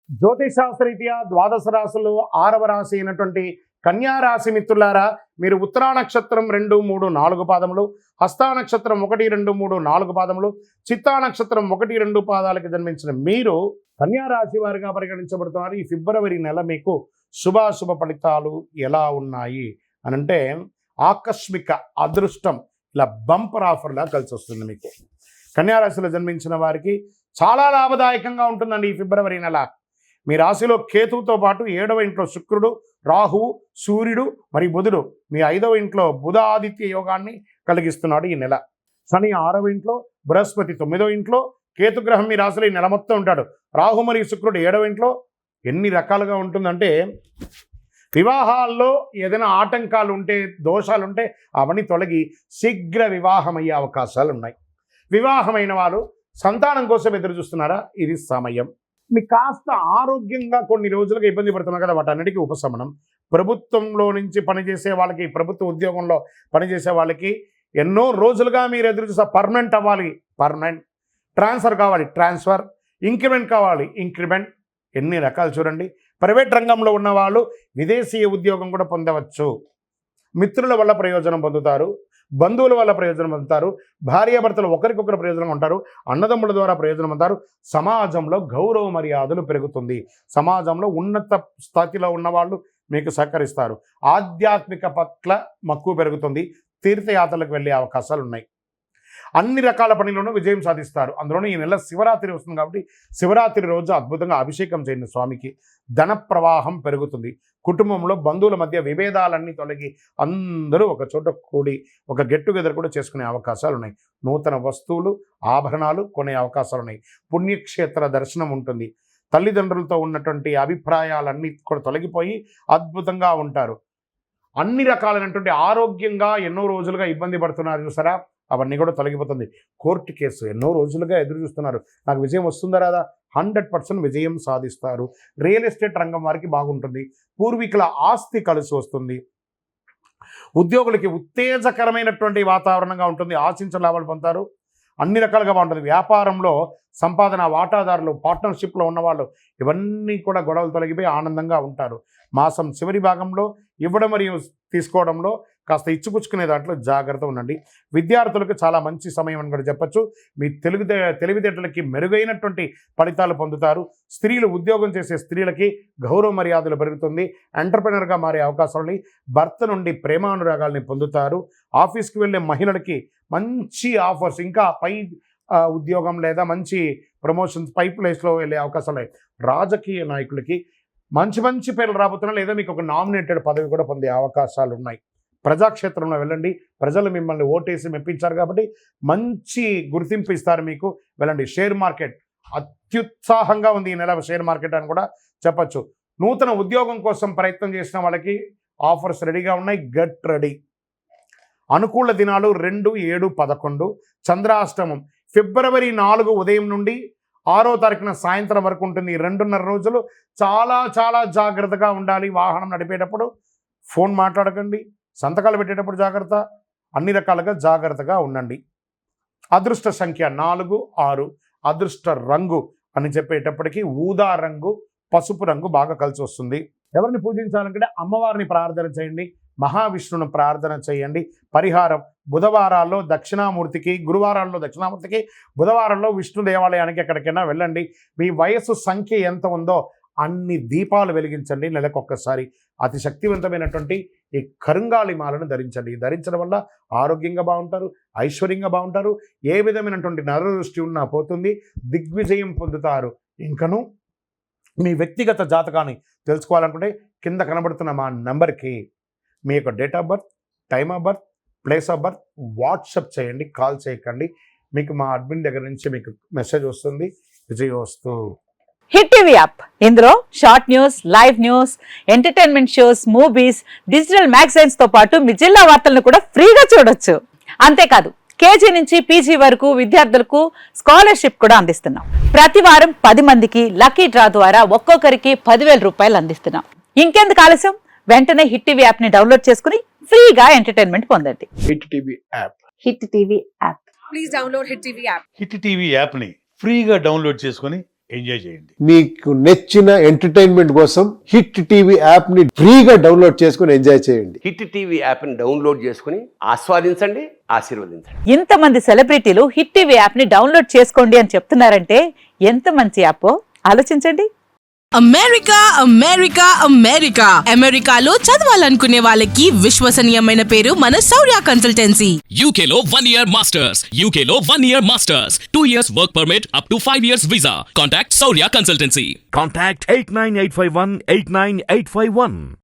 జ్యోతిషాస్త్రరీత్యా ద్వాదశ రాశుల్లో 6వ రాశి అయినటువంటి కన్యా రాశి మిత్రులారా, మీరు ఉత్తరా నక్షత్రం 2, 3, 4 పాదములు, హస్తా నక్షత్రం 1, 2, 3, 4 పాదములు, చిత్తా నక్షత్రం 1, 2 పాదాలకు జన్మించిన మీరు కన్యా రాశి వారిగా పరిగణించబడుతున్నారు. ఈ ఫిబ్రవరి నెల మీకు శుభాశుభ ఫలితాలు ఎలా ఉన్నాయి అనంటే, ఆకస్మిక అదృష్టం ఇలా బంపర్ ఆఫర్లా కలిసి వస్తుంది. మీకు కన్యా రాశిలో జన్మించిన వారికి చాలా లాభదాయకంగా ఉంటుందండి ఈ ఫిబ్రవరి నెల. మీ రాశిలో కేతువుతో పాటు 7వ ఇంట్లో శుక్రుడు, రాహువు, సూర్యుడు మరియు బుధుడు, మీ 5వ ఇంట్లో బుధ ఆదిత్య యోగాన్ని కలిగిస్తున్నాడు ఈ నెల. శని 6వ ఇంట్లో, బృహస్పతి 9వ ఇంట్లో, కేతుగ్రహం మీ రాశిలో ఈ నెల మొత్తం ఉంటాడు. రాహు మరియు శుక్రుడు 7వ ఇంట్లో. ఎన్ని రకాలుగా ఉంటుందంటే, వివాహాల్లో ఏదైనా ఆటంకాలు ఉంటే, దోషాలుంటే అవన్నీ తొలగి శీఘ్ర వివాహం అయ్యే అవకాశాలు ఉన్నాయి. వివాహమైన వారు సంతానం కోసం ఎదురు చూస్తున్నారా? ఇది సమయం. మీకు కాస్త ఆరోగ్యంగా కొన్ని రోజులుగా ఇబ్బంది పడుతున్నారు కదా, వాటన్నిటికీ ఉపశమనం. ప్రభుత్వంలో నుంచి పనిచేసే వాళ్ళకి, ప్రభుత్వ ఉద్యోగంలో పనిచేసే వాళ్ళకి ఎన్నో రోజులుగా మీరు ఎదురు చూసే పర్మనెంట్ అవ్వాలి, పర్మనెంట్. ట్రాన్స్ఫర్ కావాలి, ట్రాన్స్ఫర్. ఇంక్రిమెంట్ కావాలి, ఇంక్రిమెంట్. ఎన్ని రకాలు చూడండి. ప్రైవేట్ రంగంలో ఉన్న వాళ్ళు విదేశీయ ఉద్యోగం కూడా పొందవచ్చు. మిత్రుల వల్ల ప్రయోజనం పొందుతారు, బంధువుల వల్ల ప్రయోజనం పొందుతారు, భార్యాభర్తలు ఒకరికొకరు ప్రయోజనం ఉంటారు, అన్నదమ్ముల ద్వారా ప్రయోజనం పొందుతారు. సమాజంలో గౌరవ మర్యాదలు పెరుగుతుంది. సమాజంలో ఉన్నత స్థాయిలో ఉన్నవాళ్ళు మీకు సహకరిస్తారు. ఆధ్యాత్మిక పట్ల మక్కువ పెరుగుతుంది. తీర్థయాత్రలకు వెళ్ళే అవకాశాలు ఉన్నాయి. అన్ని రకాల పనులను విజయం సాధిస్తారు. అందులోనూ ఈ నెల శివరాత్రి వస్తుంది కాబట్టి శివరాత్రి రోజు అద్భుతంగా అభిషేకం చేయండి స్వామికి. ధన ప్రవాహం పెరుగుతుంది. కుటుంబంలో బంధువుల మధ్య విభేదాలన్నీ తొలగి అందరూ ఒక చోట కూడి ఒక గెట్ టుగెదర్ కూడా చేసుకునే అవకాశాలు ఉన్నాయి. నూతన వస్తువులు, ఆభరణాలు కొనే అవకాశాలు ఉన్నాయి. పుణ్యక్షేత్ర దర్శనం ఉంటుంది. తల్లిదండ్రులతో ఉన్నటువంటి అభిప్రాయాలన్నీ కూడా తొలగిపోయి అద్భుతంగా ఉంటారు. అన్ని రకాలైనటువంటి ఆరోగ్యంగా ఎన్నో రోజులుగా ఇబ్బంది పడుతున్నారు చూసారా, అవన్నీ కూడా తొలగిపోతుంది. కోర్టు కేసు ఎన్నో రోజులుగా ఎదురు చూస్తున్నారు, నాకు విజయం వస్తుందా రాదా? 100% విజయం సాధిస్తారు. రియల్ ఎస్టేట్ రంగం వారికి బాగుంటుంది. పూర్వీకుల ఆస్తి కలిసి వస్తుంది. ఉద్యోగులకి ఉత్తేజకరమైనటువంటి వాతావరణంగా ఉంటుంది. ఆశించిన లాభాలు పొందుతారు. అన్ని రకాలుగా బాగుంటుంది. వ్యాపారంలో సంపాదన, వాటాదారులు, పార్ట్నర్షిప్లో ఉన్నవాళ్ళు ఇవన్నీ కూడా గొడవలు తొలగిపోయి ఆనందంగా ఉంటారు. మాసం చివరి భాగంలో ఇవ్వడం మరియు తీసుకోవడంలో కాస్త ఇచ్చిపుచ్చుకునే దాంట్లో జాగ్రత్త ఉండండి. విద్యార్థులకు చాలా మంచి సమయం అని కూడా చెప్పచ్చు. మీ తెలివితేటలకి మెరుగైనటువంటి ఫలితాలు పొందుతారు. స్త్రీలు, ఉద్యోగం చేసే స్త్రీలకి గౌరవ మర్యాదలు పెరుగుతుంది. ఎంటర్ప్రెనర్గా మారే అవకాశాలని, భర్త నుండి ప్రేమానురాగాల్ని పొందుతారు. ఆఫీస్కి వెళ్ళే మహిళలకి మంచి ఆఫర్స్, ఇంకా పై ఉద్యోగం లేదా మంచి ప్రమోషన్స్, పై ప్లేస్లో వెళ్ళే అవకాశాలు ఉన్నాయి. రాజకీయ నాయకులకి మంచి మంచి పేర్లు రాబోతున్నారు, లేదా మీకు ఒక నామినేటెడ్ పదవి కూడా పొందే అవకాశాలు ఉన్నాయి. ప్రజాక్షేత్రంలో వెళ్ళండి. ప్రజలు మిమ్మల్ని ఓటేసి మెప్పించారు కాబట్టి మంచి గుర్తింపు ఇస్తారు మీకు. వెళ్ళండి. షేర్ మార్కెట్ అత్యుత్సాహంగా ఉంది ఈ నెల షేర్ మార్కెట్ అని కూడా చెప్పచ్చు. నూతన ఉద్యోగం కోసం ప్రయత్నం చేసిన వాళ్ళకి ఆఫర్స్ రెడీగా ఉన్నాయి. Get ready. అనుకూల దినాలు 2, 7, 11. చంద్రాష్టమం ఫిబ్రవరి 4 ఉదయం నుండి 6వ తారీఖున సాయంత్రం వరకు ఉంటుంది. 2.5 రోజులు చాలా చాలా జాగ్రత్తగా ఉండాలి. వాహనం నడిపేటప్పుడు ఫోన్ మాట్లాడకండి. సంతకాలు పెట్టేటప్పుడు జాగ్రత్త. అన్ని రకాలుగా జాగ్రత్తగా ఉండండి. అదృష్ట సంఖ్య 4, 6. అదృష్ట రంగు అని చెప్పేటప్పటికీ ఊదా రంగు, పసుపు రంగు బాగా కలిసి వస్తుంది. ఎవరిని పూజించాలంటే అమ్మవారిని ప్రార్థన చేయండి, మహావిష్ణువును ప్రార్థన చేయండి. పరిహారం: బుధవారాల్లో దక్షిణామూర్తికి, గురువారాల్లో దక్షిణామూర్తికి, బుధవారంలో విష్ణు దేవాలయానికి ఎక్కడికైనా వెళ్ళండి. మీ వయస్సు సంఖ్య ఎంత ఉందో అన్ని దీపాలు వెలిగించండి నెలకొక్కసారి. అతి శక్తివంతమైనటువంటి ఈ కరుంగాళి మాలను ధరించండి. ధరించడం వల్ల ఆరోగ్యంగా బాగుంటారు, ఐశ్వర్యంగా బాగుంటారు. ఏ విధమైనటువంటి నరదృష్టి ఉన్నా పోతుంది. దిగ్విజయం పొందుతారు. ఇంకను మీ వ్యక్తిగత జాతకాన్ని తెలుసుకోవాలనుకుంటే కింద కనబడుతున్న మా నంబర్కి మీ యొక్క date of birth, time of birth, place of birth WhatsApp చేయండి, కాల్ చేయకండి. మీకు మా అడ్మిన్ దగ్గర నుంచి మీకు మెసేజ్ వస్తుంది. విజయోస్తు. హిట్ టీవీ యాప్, ఇందులో short news, live news, entertainment shows, movies, digital magazines తో పాటు మీ జిల్లా వార్తలను కూడా ఫ్రీగా చూడొచ్చు. అంతేకాదు కేజీ నుంచి పీజీ వరకు విద్యార్థులకు స్కాలర్షిప్ కూడా అందిస్తున్నాం. ప్రతి వారం 10 మందికి లక్కీ డ్రా ద్వారా ఒక్కొక్కరికి 10,000 రూపాయలు అందిస్తున్నాం. ఇంకెందుకు ఆలస్యం, వెంటనే హిట్ టీవీ యాప్ ని డౌన్లోడ్ చేసుకుని ఫ్రీగా ఎంటర్టైన్మెంట్ పొందండి. Hit TV app. Hit TV app. Please download hit TV app. Hit TV యాప్ని ఫ్రీగా డౌన్లోడ్ చేసుకొని ఎంజాయ్ చేయండి. మీకు నచ్చిన ఎంటర్టైన్మెంట్ కోసం హిట్ టీవీ యాప్ ని ఫ్రీగా డౌన్లోడ్ చేసుకుని ఎంజాయ్ చేయండి. హిట్ టీవీ యాప్ని డౌన్లోడ్ చేసుకుని ఆస్వాదించండి, ఆశీర్వదించండి. ఇంతమంది సెలబ్రిటీలు హిట్ టీవీ యాప్ ని డౌన్లోడ్ చేసుకోండి అని చెప్తున్నారంటే ఎంత మంచి యాప్ ఆలోచించండి. అమెరికా అమెరికా అమెరికా అమెరికాలో చదవాలనుకునే వాళ్ళకి విశ్వసనీయమైన పేరు మన శౌర్య కన్సల్టెన్సీ. UK లో 1 year masters. UK లో 1 year masters. 2 years work permit up to 5 years visa. Contact Saurya Consultancy. Contact 89851 89851.